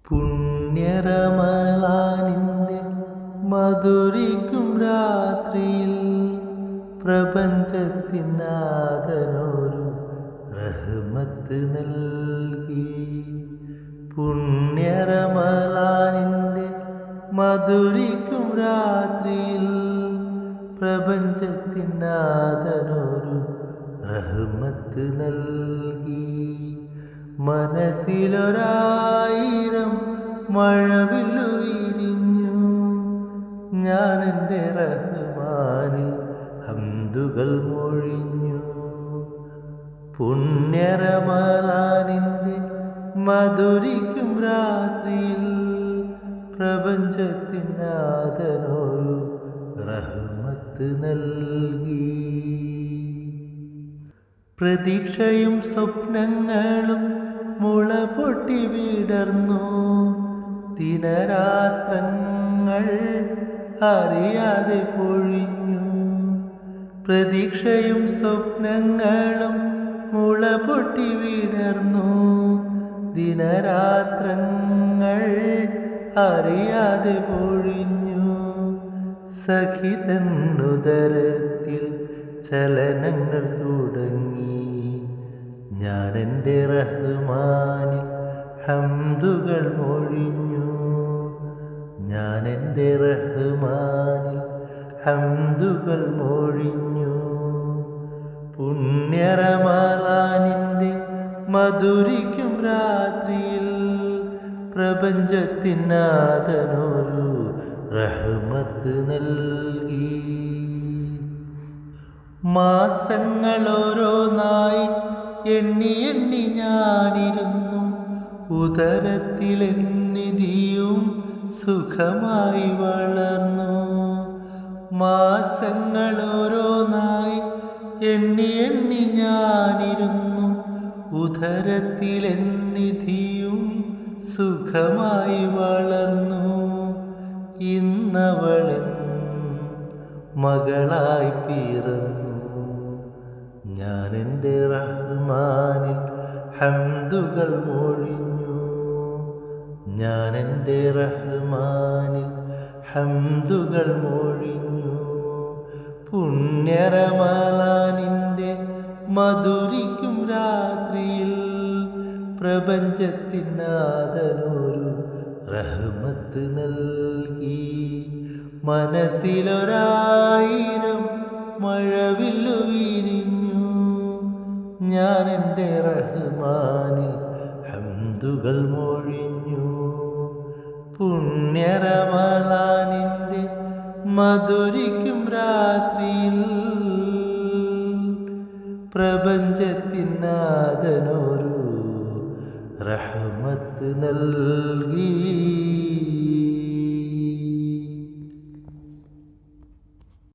പുണ്യറമളാനിൻ്റെ മധുരിക്കും രാത്രിയിൽ പ്രപഞ്ചത്തിനാഥനൊരു റഹ്മത്ത് നൽകി. പുണ്യറമളാനിൻ്റെ മധുരിക്കും രാത്രിയിൽ പ്രപഞ്ചത്തിനാഥനൊരു റഹ്മത്ത് നൽകി. മനസ്സിലൊരായിരം മഴവില്ലു വിരിഞ്ഞു. ഞാനെൻ്റെ റഹ്മാനിൽ ഹംദുകൾ മൊഴിഞ്ഞു. പുണ്യറമളാനിൻ്റെ മധുരിക്കും രാത്രിയിൽ പ്രപഞ്ചത്തിനാഥനൊരു റഹ്മത്ത് നൽകി. പ്രതീക്ഷയും സ്വപ്നങ്ങളും മുള പൊട്ടി വിടർന്നു. ദിനരാത്രങ്ങൾ അറിയാതെ പൊഴിഞ്ഞു. പ്രതീക്ഷയും സ്വപ്നങ്ങളും മുള പൊട്ടി വിടർന്നു. ദിനരാത്രങ്ങൾ അറിയാതെ പൊഴിഞ്ഞു. സഖിതന്നുദരത്തിൽ ചലനങ്ങൾ തുടങ്ങി. ഞാനെൻ്റെ റഹ്മാനിൽ ഹംദുകൾ മൊഴിഞ്ഞു. ഞാനെൻ്റെ റഹ്മാനിൽ ഹംദുകൾ മൊഴിഞ്ഞു. പുണ്യറമളാനിൻ്റെ മധുരിക്കും രാത്രിയിൽ പ്രപഞ്ചത്തിനാഥനൊരു റഹ്മത്ത് നൽകി. മാസങ്ങളോരോന്നായി എണ്ണി എണ്ണി ഞാനിരുന്നു. ഉദരത്തിലെന്നിധിയും സുഖമായി വളർന്നു. മാസങ്ങളോരോന്നായി എണ്ണി എണ്ണി ഞാനിരുന്നു. ഉദരത്തിലെന്നിധിയും സുഖമായി വളർന്നു. ഇന്നവളൻ മകളായി പിറന്നു. ഞാനെൻ്റെ റഹ്മാനിൽ ഹംദുകൾ മൊഴിഞ്ഞു. ഞാനെൻ്റെ റഹ്മാനിൽ ഹംദുകൾ മൊഴിഞ്ഞു. പുണ്യറമളാനിൻ്റെ മധുരിക്കും രാത്രിയിൽ പ്രപഞ്ചത്തിനാഥനൊരു റഹ്മത്ത് നൽകി. മനസ്സിലൊരായിരം മഴവില്ലു വിരിഞ്ഞു. ഞാനെൻ്റെ റഹ്മാനിൽ ഹംദുകൾ മൊഴിഞ്ഞു. പുണ്യറമളാനിൻ്റെ മധുരിക്കും രാത്രിയിൽ പ്രപഞ്ചത്തിനാഥനൊരു റഹ്മത്ത് നൽകി.